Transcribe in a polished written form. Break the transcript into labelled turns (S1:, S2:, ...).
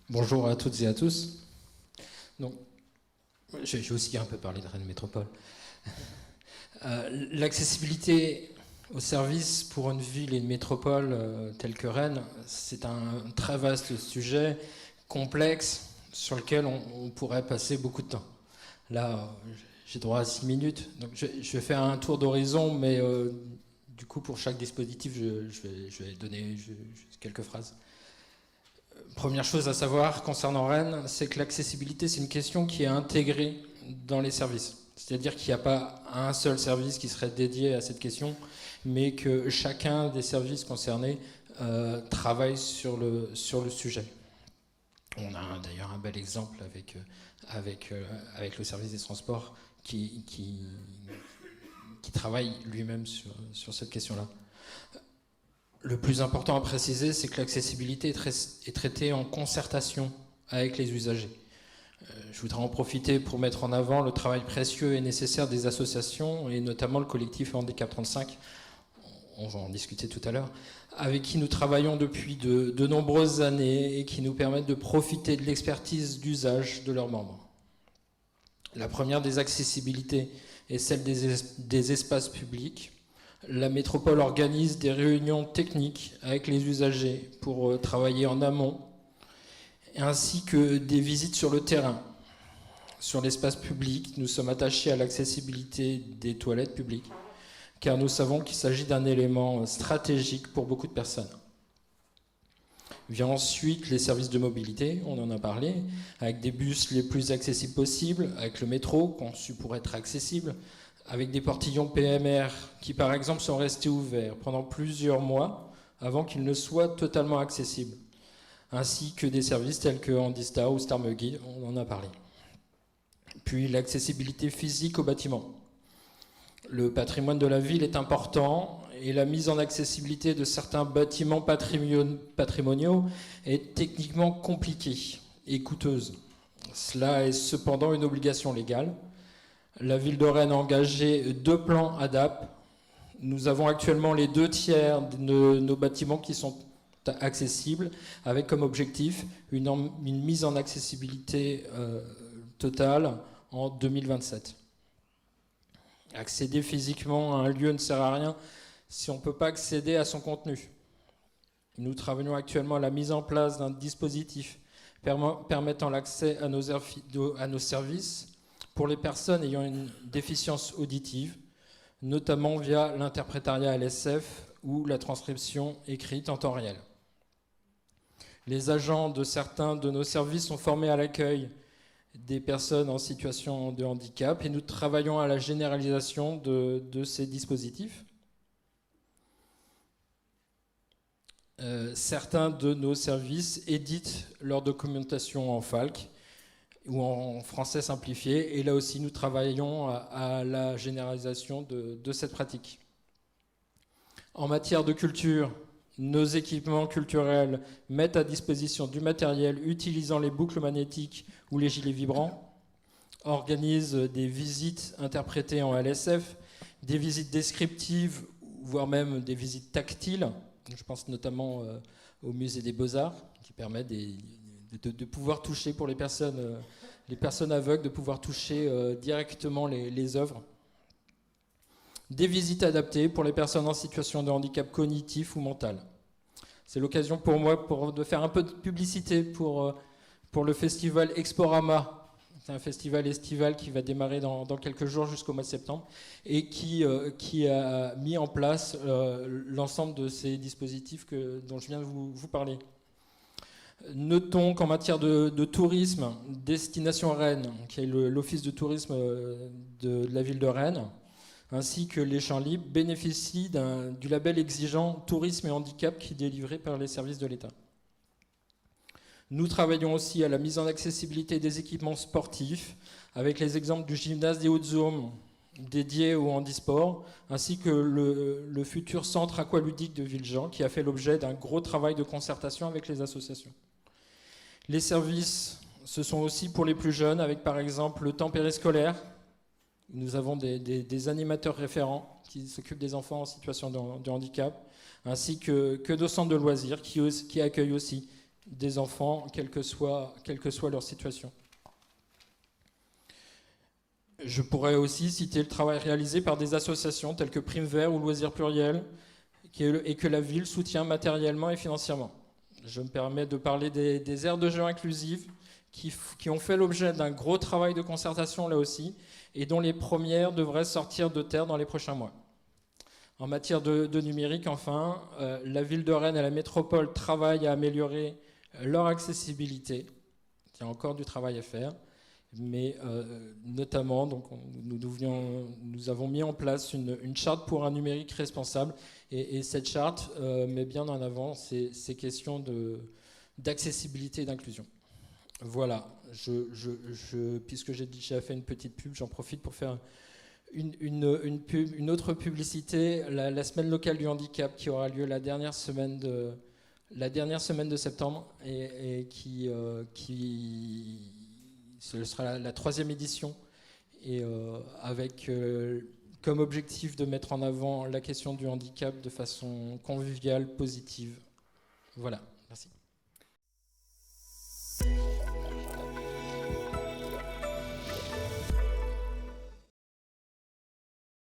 S1: Bonjour à toutes et à tous. Donc, j'ai aussi un peu parlé de Rennes Métropole. L'accessibilité aux services pour une ville et une métropole telle que Rennes, c'est un très vaste sujet, complexe, sur lequel on pourrait passer beaucoup de temps. Là, j'ai droit à 6 minutes, donc je vais faire un tour d'horizon, mais du coup, pour chaque dispositif, je vais donner quelques phrases. Première chose à savoir concernant Rennes, c'est que l'accessibilité, c'est une question qui est intégrée dans les services. C'est-à-dire qu'il n'y a pas un seul service qui serait dédié à cette question, mais que chacun des services concernés travaille sur le sujet. On a d'ailleurs un bel exemple avec le service des transports qui travaille lui-même sur cette question-là. Le plus important à préciser, c'est que l'accessibilité est traitée en concertation avec les usagers. Je voudrais en profiter pour mettre en avant le travail précieux et nécessaire des associations, et notamment le collectif Handicap 35, on va en discuter tout à l'heure, avec qui nous travaillons depuis de nombreuses années et qui nous permettent de profiter de l'expertise d'usage de leurs membres. La première des accessibilités est celle des espaces publics. La métropole organise des réunions techniques avec les usagers pour travailler en amont, ainsi que des visites sur le terrain. Sur l'espace public, nous sommes attachés à l'accessibilité des toilettes publiques, car nous savons qu'il s'agit d'un élément stratégique pour beaucoup de personnes. Vient ensuite les services de mobilité, on en a parlé, avec des bus les plus accessibles possibles, avec le métro, conçu pour être accessible, avec des portillons PMR qui, par exemple, sont restés ouverts pendant plusieurs mois avant qu'ils ne soient totalement accessibles, ainsi que des services tels que Handistar ou Starmuggy, on en a parlé. Puis l'accessibilité physique aux bâtiments. Le patrimoine de la ville est important et la mise en accessibilité de certains bâtiments patrimoniaux est techniquement compliquée et coûteuse. Cela est cependant une obligation légale. La ville de Rennes a engagé 2 plans ADAP. Nous avons actuellement les 2/3 de nos bâtiments qui sont accessibles, avec comme objectif une mise en accessibilité totale en 2027. Accéder physiquement à un lieu ne sert à rien si on ne peut pas accéder à son contenu. Nous travaillons actuellement à la mise en place d'un dispositif permettant l'accès à nos services pour les personnes ayant une déficience auditive, notamment via l'interprétariat LSF ou la transcription écrite en temps réel. Les agents de certains de nos services sont formés à l'accueil des personnes en situation de handicap et nous travaillons à la généralisation de ces dispositifs. Certains de nos services éditent leur documentation en FALC ou en français simplifié, et là aussi nous travaillons à la généralisation de cette pratique. En matière de culture, nos équipements culturels mettent à disposition du matériel utilisant les boucles magnétiques ou les gilets vibrants, organisent des visites interprétées en LSF, des visites descriptives, voire même des visites tactiles. Je pense notamment au musée des Beaux-Arts, qui permet de pouvoir toucher pour les personnes aveugles, de pouvoir toucher directement les œuvres. Des visites adaptées pour les personnes en situation de handicap cognitif ou mental. C'est l'occasion pour moi de faire un peu de publicité pour le festival Exporama. C'est un festival estival qui va démarrer dans quelques jours jusqu'au mois de septembre et qui a mis en place l'ensemble de ces dispositifs dont je viens de vous parler. Notons qu'en matière de tourisme, Destination Rennes, qui est l'office de tourisme de la ville de Rennes, ainsi que les Champs Libres, bénéficient du label exigeant Tourisme et Handicap qui est délivré par les services de l'État. Nous travaillons aussi à la mise en accessibilité des équipements sportifs, avec les exemples du gymnase des Hautes-Aumes dédié au handisport, ainsi que le futur centre aqualudique de Villejean, qui a fait l'objet d'un gros travail de concertation avec les associations. Les services, ce sont aussi pour les plus jeunes, avec par exemple le temps périscolaire. Nous avons des animateurs référents qui s'occupent des enfants en situation de handicap, ainsi que nos centres de loisirs qui accueillent aussi des enfants, quelle que soit leur situation. Je pourrais aussi citer le travail réalisé par des associations telles que Prime Vert ou Loisirs Pluriels, et que la ville soutient matériellement et financièrement. Je me permets de parler des aires de jeux inclusives qui ont fait l'objet d'un gros travail de concertation là aussi, et dont les premières devraient sortir de terre dans les prochains mois. En matière de numérique, enfin, la ville de Rennes et la métropole travaillent à améliorer leur accessibilité. Il y a encore du travail à faire, mais notamment, donc, nous avons mis en place une charte pour un numérique responsable, et cette charte met bien en avant ces questions d'accessibilité et d'inclusion. Voilà, puisque j'ai déjà fait une petite pub, j'en profite pour faire une autre publicité, la semaine locale du handicap qui aura lieu la dernière semaine de septembre, et ce sera la 3e édition, et avec comme objectif de mettre en avant la question du handicap de façon conviviale, positive. Voilà, merci.